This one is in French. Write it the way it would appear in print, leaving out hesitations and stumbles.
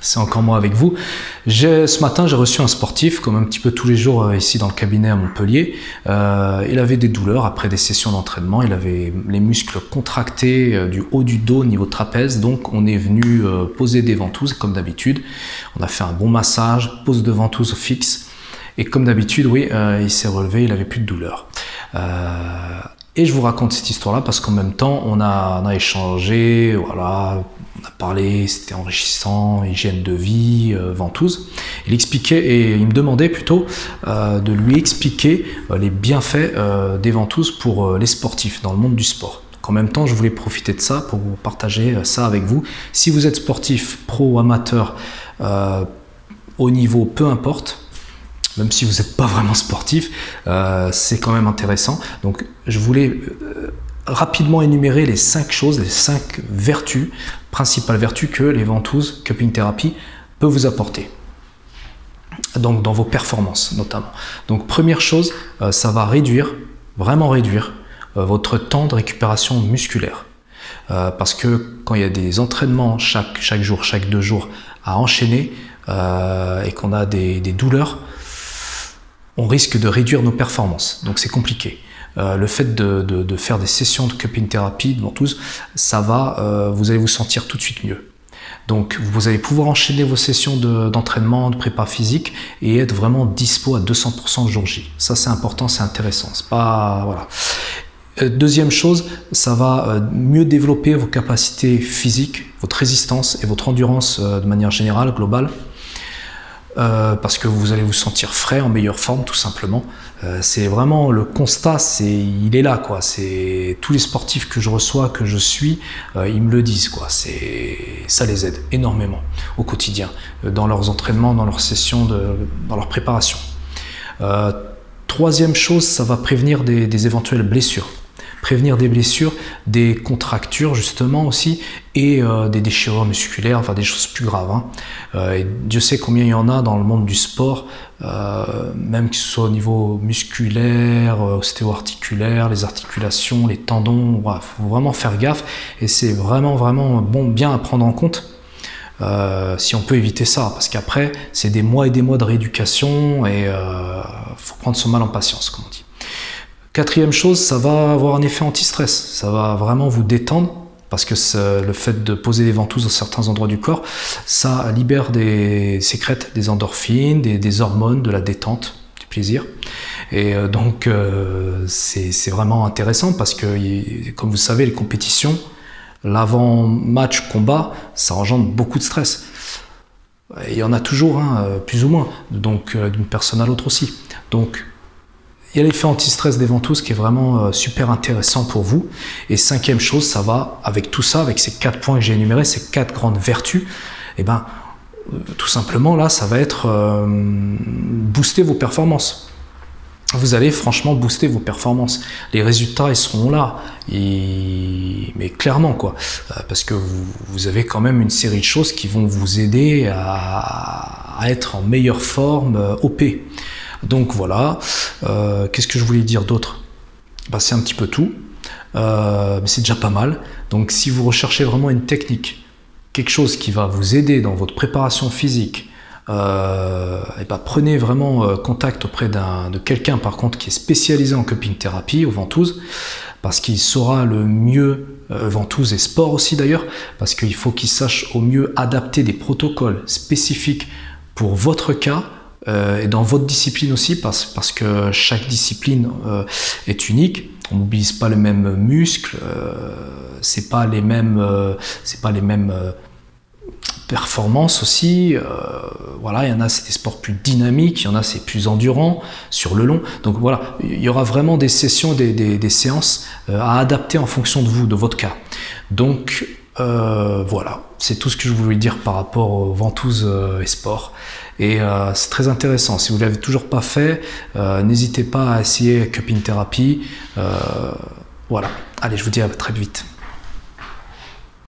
c'est encore moi avec vous. Ce matin, j'ai reçu un sportif, comme un petit peu tous les jours ici dans le cabinet à Montpellier. Il avait des douleurs après des sessions d'entraînement. Il avait les muscles contractés du haut du dos au niveau trapèze. Donc, on est venu poser des ventouses comme d'habitude. On a fait un bon massage, pose de ventouse fixe. Et comme d'habitude, oui, il s'est relevé, il n'avait plus de douleur. Et je vous raconte cette histoire-là parce qu'en même temps, on a échangé, voilà, on a parlé, c'était enrichissant, hygiène de vie, ventouse. Il expliquait, et il me demandait plutôt de lui expliquer les bienfaits des ventouses pour les sportifs dans le monde du sport. En même temps, je voulais profiter de ça pour vous partager ça avec vous. Si vous êtes sportif, pro ou amateur, au niveau, peu importe, même si vous n'êtes pas vraiment sportif, c'est quand même intéressant. Donc, je voulais rapidement énumérer les 5 choses, les 5 vertus, principales vertus que les ventouses Cupping Therapy peut vous apporter. Donc, dans vos performances notamment. Donc, première chose, ça va réduire, vraiment réduire, votre temps de récupération musculaire. Parce que quand il y a des entraînements chaque jour, chaque 2 jours à enchaîner et qu'on a des douleurs, on risque de réduire nos performances, donc c'est compliqué. Le fait de faire des sessions de cupping thérapie, de ventouse, ça va, vous allez vous sentir tout de suite mieux. Donc vous allez pouvoir enchaîner vos sessions d'entraînement, de prépa physique et être vraiment dispo à 200% le jour J. Ça c'est important, c'est intéressant. C'est pas, voilà. Deuxième chose, ça va mieux développer vos capacités physiques, votre résistance et votre endurance de manière générale, globale. Parce que vous allez vous sentir frais, en meilleure forme tout simplement. C'est vraiment le constat, il est là quoi. C'est tous les sportifs que je reçois, que je suis, ils me le disent quoi. Ça les aide énormément au quotidien, dans leurs entraînements, dans leurs sessions, dans leur préparation. Troisième chose, ça va prévenir des éventuelles blessures. Prévenir des blessures, des contractures justement aussi et des déchirures musculaires, enfin des choses plus graves. Hein. Et Dieu sait combien il y en a dans le monde du sport, même que ce soit au niveau musculaire, ostéo-articulaire, les articulations, les tendons, il faut vraiment faire gaffe et c'est vraiment bon, bien à prendre en compte. Si on peut éviter ça, parce qu'après c'est des mois et des mois de rééducation et faut prendre son mal en patience comme on dit. Quatrième chose, ça va avoir un effet anti-stress, ça va vraiment vous détendre parce que le fait de poser des ventouses dans certains endroits du corps, ça libère sécrète des endorphines, des hormones, de la détente, du plaisir. Et donc c'est vraiment intéressant parce que, comme vous savez, les compétitions, l'avant-match combat, ça engendre beaucoup de stress. Et il y en a toujours, hein, plus ou moins, donc d'une personne à l'autre aussi. Donc, il y a l'effet anti-stress des ventouses qui est vraiment super intéressant pour vous. Et cinquième chose, ça va, avec tout ça, avec ces 4 points que j'ai énumérés, ces 4 grandes vertus, et ben, tout simplement, là, ça va être booster vos performances. Vous allez franchement booster vos performances. Les résultats, ils seront là. Mais clairement, quoi. Parce que vous avez quand même une série de choses qui vont vous aider à être en meilleure forme, OP. Donc voilà, qu'est-ce que je voulais dire d'autre? C'est un petit peu tout, mais c'est déjà pas mal. Donc si vous recherchez vraiment une technique, quelque chose qui va vous aider dans votre préparation physique, prenez vraiment contact auprès de quelqu'un par contre qui est spécialisé en cupping thérapie, aux ventouses, parce qu'il saura le mieux, ventouse et sport aussi d'ailleurs, parce qu'il faut qu'il sache au mieux adapter des protocoles spécifiques pour votre cas, et dans votre discipline aussi, parce que chaque discipline est unique. On mobilise pas les mêmes muscles, c'est pas les mêmes performances aussi. Voilà, il y en a c'est des sports plus dynamiques, il y en a c'est plus endurant sur le long. Donc voilà, il y aura vraiment des sessions, des séances à adapter en fonction de vous, de votre cas. Donc voilà, c'est tout ce que je voulais dire par rapport aux ventouses et sport. Et c'est très intéressant. Si vous ne l'avez toujours pas fait, n'hésitez pas à essayer Cupping Therapy. Voilà. Allez, je vous dis à très vite.